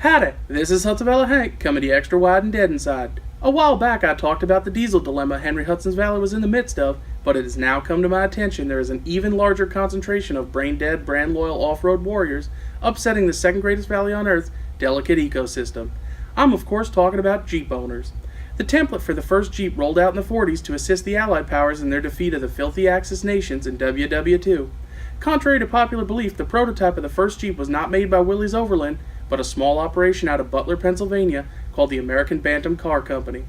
Howdy, this is Hudson Valley Hank, coming to you extra wide and dead inside. A while back I talked about the diesel dilemma Henry Hudson's Valley was in the midst of, but it has now come to my attention there is an even larger concentration of brain-dead, brand-loyal off-road warriors upsetting the second greatest valley on Earth's delicate ecosystem. I'm of course talking about Jeep owners. The template for the first Jeep rolled out in the 40s to assist the Allied powers in their defeat of the filthy Axis nations in WW2. Contrary to popular belief, the prototype of the first Jeep was not made by Willys Overland, but a small operation out of Butler, Pennsylvania, called the American Bantam Car Company.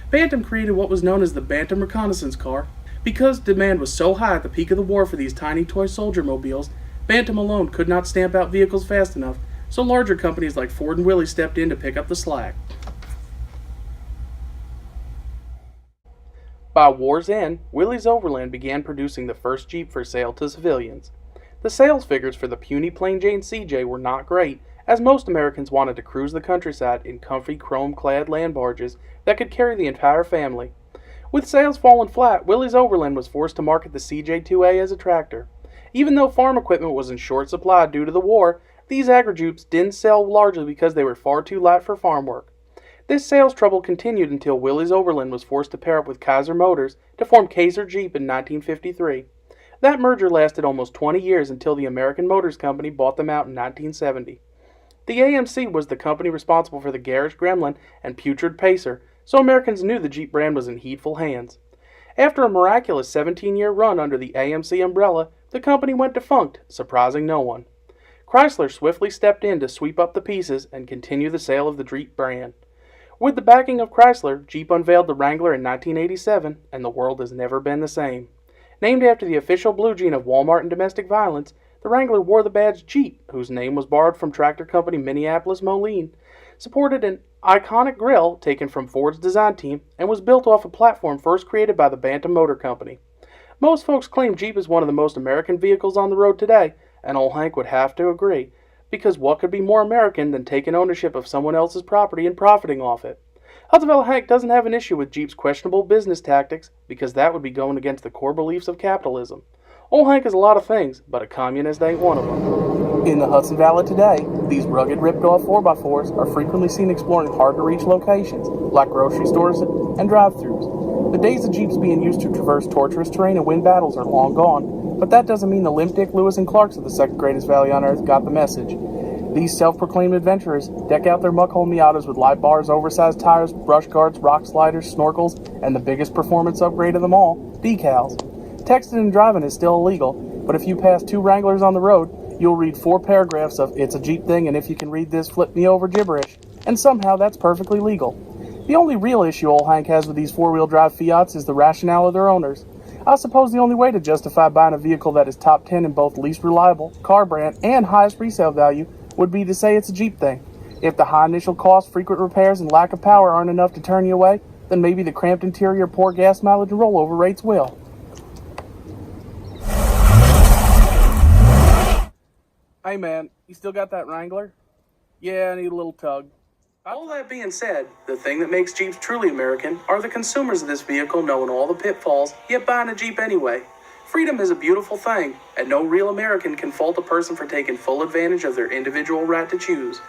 Bantam created what was known as the Bantam Reconnaissance Car. Because demand was so high at the peak of the war for these tiny toy soldier mobiles, Bantam alone could not stamp out vehicles fast enough, so larger companies like Ford and Willys stepped in to pick up the slack. By war's end, Willys Overland began producing the first Jeep for sale to civilians. The sales figures for the puny Plain Jane CJ were not great, as most Americans wanted to cruise the countryside in comfy chrome-clad land barges that could carry the entire family. With sales falling flat, Willys Overland was forced to market the CJ2A as a tractor. Even though farm equipment was in short supply due to the war, these agri-Jeeps didn't sell largely because they were far too light for farm work. This sales trouble continued until Willys Overland was forced to pair up with Kaiser Motors to form Kaiser-Jeep in 1953. That merger lasted almost 20 years until the American Motors Company bought them out in 1970. The AMC was the company responsible for the garish Gremlin and putrid Pacer, so Americans knew the Jeep brand was in heedful hands. After a miraculous 17-year run under the AMC umbrella, the company went defunct, surprising no one. Chrysler swiftly stepped in to sweep up the pieces and continue the sale of the Jeep brand. With the backing of Chrysler, Jeep unveiled the Wrangler in 1987, and the world has never been the same. Named after the official blue jean of Walmart and domestic violence, the Wrangler wore the badge Jeep, whose name was borrowed from tractor company Minneapolis Moline, supported an iconic grille taken from Ford's design team, and was built off a platform first created by the Bantam Motor Company. Most folks claim Jeep is one of the most American vehicles on the road today, and old Hank would have to agree, because what could be more American than taking ownership of someone else's property and profiting off it? Hudson Valley Hank doesn't have an issue with Jeep's questionable business tactics, because that would be going against the core beliefs of capitalism. Old Hank is a lot of things, but a communist ain't one of them. In the Hudson Valley today, these rugged ripped-off 4x4s are frequently seen exploring hard-to-reach locations, like grocery stores and drive-thrus. The days of Jeeps being used to traverse torturous terrain and win battles are long gone, but that doesn't mean the limp Dick, Lewis, and Clarks of the second greatest valley on Earth got the message. These self-proclaimed adventurers deck out their muckhole Miatas with light bars, oversized tires, brush guards, rock sliders, snorkels, and the biggest performance upgrade of them all, decals. Texting and driving is still illegal, but if you pass 2 Wranglers on the road, you'll read 4 paragraphs of "It's a Jeep thing, and if you can read this, flip me over" gibberish, and somehow that's perfectly legal. The only real issue old Hank has with these 4-wheel drive Fiats is the rationale of their owners. I suppose the only way to justify buying a vehicle that is top 10 in both least reliable, car brand, and highest resale value would be to say it's a Jeep thing. If the high initial cost, frequent repairs, and lack of power aren't enough to turn you away, then maybe the cramped interior, poor gas mileage, and rollover rates will. Hey man, you still got that Wrangler? Yeah, I need a little tug. All that being said, the thing that makes Jeeps truly American are the consumers of this vehicle knowing all the pitfalls, yet buying a Jeep anyway. Freedom is a beautiful thing, and no real American can fault a person for taking full advantage of their individual right to choose.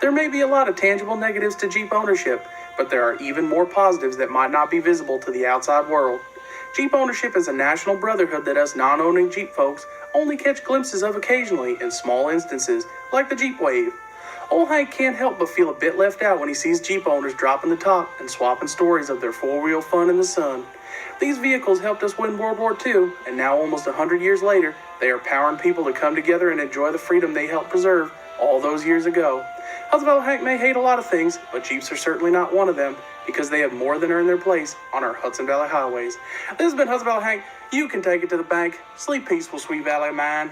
There may be a lot of tangible negatives to Jeep ownership, but there are even more positives that might not be visible to the outside world. Jeep ownership is a national brotherhood that us non-owning Jeep folks only catch glimpses of occasionally in small instances, like the Jeep Wave. Old Hank can't help but feel a bit left out when he sees Jeep owners dropping the top and swapping stories of their 4-wheel fun in the sun. These vehicles helped us win World War II, and now almost 100 years later, they are powering people to come together and enjoy the freedom they helped preserve all those years ago. Hudson Valley Hank may hate a lot of things, but Jeeps are certainly not one of them, because they have more than earned their place on our Hudson Valley highways. This has been Hudson Valley Hank. You can take it to the bank. Sleep peaceful, sweet valley of mine.